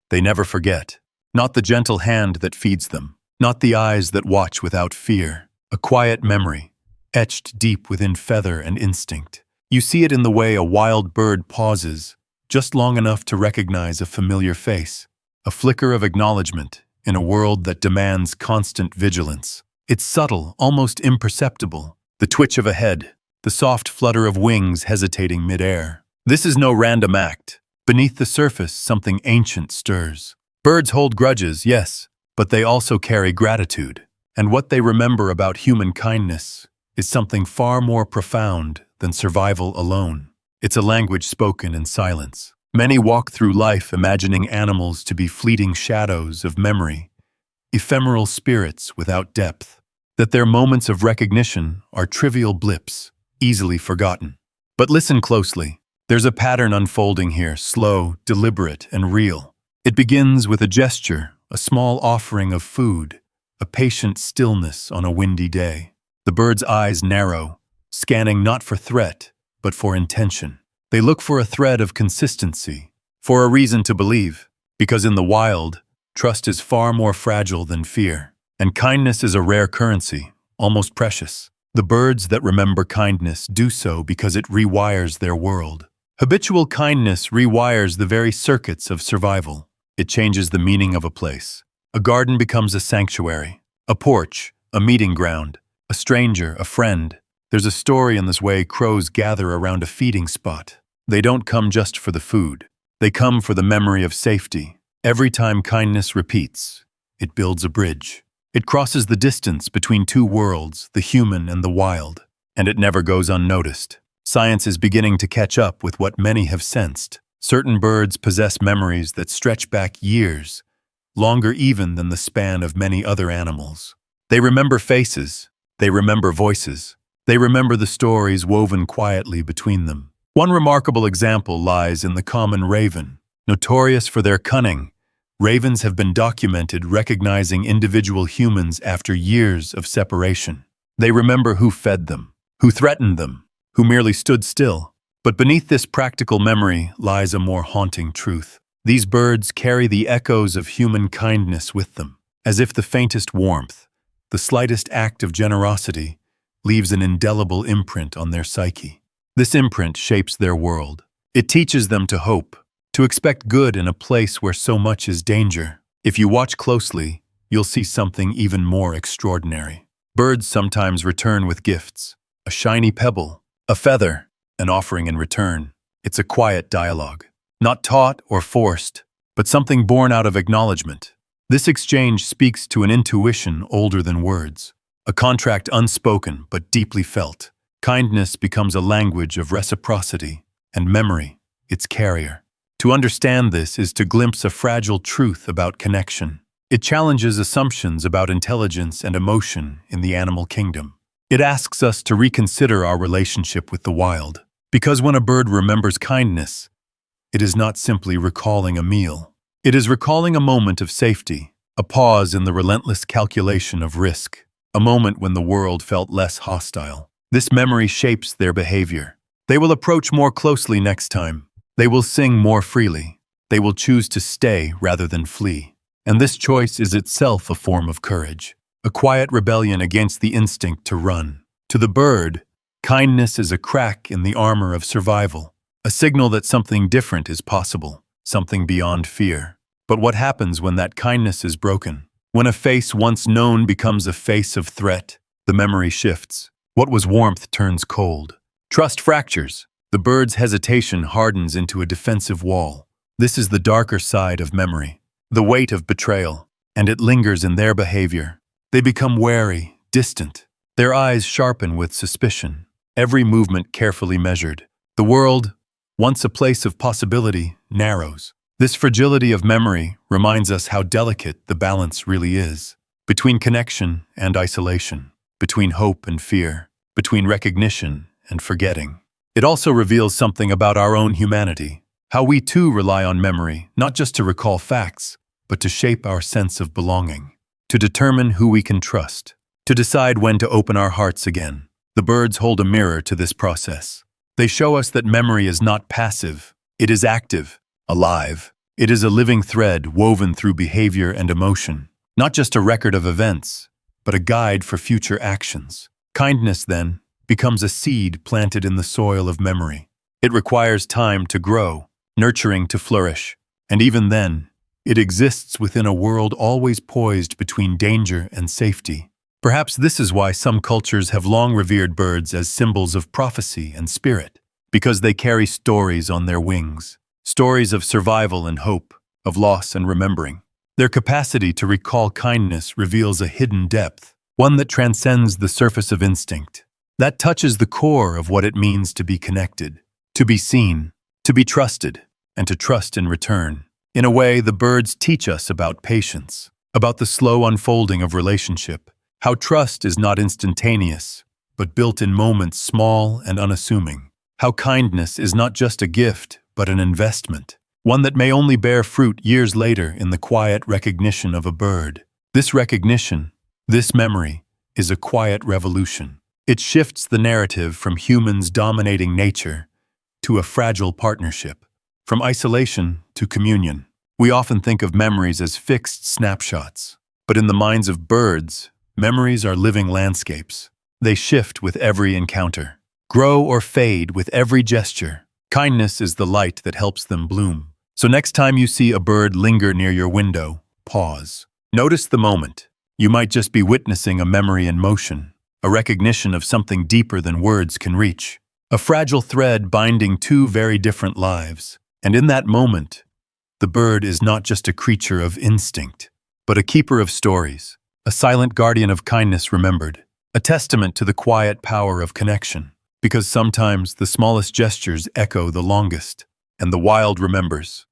They never forget. Not the gentle hand that feeds them, not the eyes that watch without fear. A quiet memory, etched deep within feather and instinct. You see it in the way a wild bird pauses, just long enough to recognize a familiar face. A flicker of acknowledgement in a world that demands constant vigilance. It's subtle, almost imperceptible. The twitch of a head, the soft flutter of wings hesitating midair. This is no random act. Beneath the surface, something ancient stirs. Birds hold grudges, yes, but they also carry gratitude. And what they remember about human kindness is something far more profound than survival alone. It's a language spoken in silence. Many walk through life imagining animals to be fleeting shadows of memory, ephemeral spirits without depth, that their moments of recognition are trivial blips, easily forgotten. But listen closely. There's a pattern unfolding here, slow, deliberate, and real. It begins with a gesture, a small offering of food, a patient stillness on a windy day. The bird's eyes narrow, scanning not for threat, but for intention. They look for a thread of consistency, for a reason to believe, because in the wild, trust is far more fragile than fear, and kindness is a rare currency, almost precious. The birds that remember kindness do so because it rewires their world. Habitual kindness rewires the very circuits of survival. It changes the meaning of a place. A garden becomes a sanctuary, a porch, a meeting ground, a stranger, a friend. There's a story in this way crows gather around a feeding spot. They don't come just for the food. They come for the memory of safety. Every time kindness repeats, it builds a bridge. It crosses the distance between two worlds, the human and the wild, and it never goes unnoticed. Science is beginning to catch up with what many have sensed. Certain birds possess memories that stretch back years, longer even than the span of many other animals. They remember faces. They remember voices. They remember the stories woven quietly between them. One remarkable example lies in the common raven. Notorious for their cunning, ravens have been documented recognizing individual humans after years of separation. They remember who fed them, who threatened them, who merely stood still. But beneath this practical memory lies a more haunting truth. These birds carry the echoes of human kindness with them, as if the faintest warmth, the slightest act of generosity, leaves an indelible imprint on their psyche. This imprint shapes their world. It teaches them to hope, to expect good in a place where so much is danger. If you watch closely, you'll see something even more extraordinary. Birds sometimes return with gifts, a shiny pebble, a feather, an offering in return. It's a quiet dialogue, not taught or forced, but something born out of acknowledgement. This exchange speaks to an intuition older than words, a contract unspoken but deeply felt. Kindness becomes a language of reciprocity, and memory, its carrier. To understand this is to glimpse a fragile truth about connection. It challenges assumptions about intelligence and emotion in the animal kingdom. It asks us to reconsider our relationship with the wild. Because when a bird remembers kindness, it is not simply recalling a meal. It is recalling a moment of safety, a pause in the relentless calculation of risk, a moment when the world felt less hostile. This memory shapes their behavior. They will approach more closely next time. They will sing more freely. They will choose to stay rather than flee. And this choice is itself a form of courage, a quiet rebellion against the instinct to run. To the bird, kindness is a crack in the armor of survival, a signal that something different is possible, something beyond fear. But what happens when that kindness is broken? When a face once known becomes a face of threat, the memory shifts. What was warmth turns cold. Trust fractures. The bird's hesitation hardens into a defensive wall. This is the darker side of memory, the weight of betrayal, and it lingers in their behavior. They become wary, distant. Their eyes sharpen with suspicion, every movement carefully measured. The world, once a place of possibility, narrows. This fragility of memory reminds us how delicate the balance really is, between connection and isolation, between hope and fear, between recognition and forgetting. It also reveals something about our own humanity, how we too rely on memory, not just to recall facts, but to shape our sense of belonging, to determine who we can trust, to decide when to open our hearts again. The birds hold a mirror to this process. They show us that memory is not passive, it is active, alive. It is a living thread woven through behavior and emotion, not just a record of events, but a guide for future actions. Kindness, then, becomes a seed planted in the soil of memory. It requires time to grow, nurturing to flourish, and even then, it exists within a world always poised between danger and safety. Perhaps this is why some cultures have long revered birds as symbols of prophecy and spirit, because they carry stories on their wings, stories of survival and hope, of loss and remembering. Their capacity to recall kindness reveals a hidden depth, one that transcends the surface of instinct, that touches the core of what it means to be connected, to be seen, to be trusted, and to trust in return. In a way, the birds teach us about patience, about the slow unfolding of relationship, how trust is not instantaneous, but built in moments small and unassuming, how kindness is not just a gift, but an investment, one that may only bear fruit years later in the quiet recognition of a bird. This recognition, this memory, is a quiet revolution. It shifts the narrative from humans dominating nature to a fragile partnership, from isolation to communion. We often think of memories as fixed snapshots, but in the minds of birds, memories are living landscapes. They shift with every encounter, grow or fade with every gesture. Kindness is the light that helps them bloom. So next time you see a bird linger near your window, pause. Notice the moment. You might just be witnessing a memory in motion, a recognition of something deeper than words can reach, a fragile thread binding two very different lives. And in that moment, the bird is not just a creature of instinct, but a keeper of stories, a silent guardian of kindness remembered, a testament to the quiet power of connection. Because sometimes the smallest gestures echo the longest, and the wild remembers.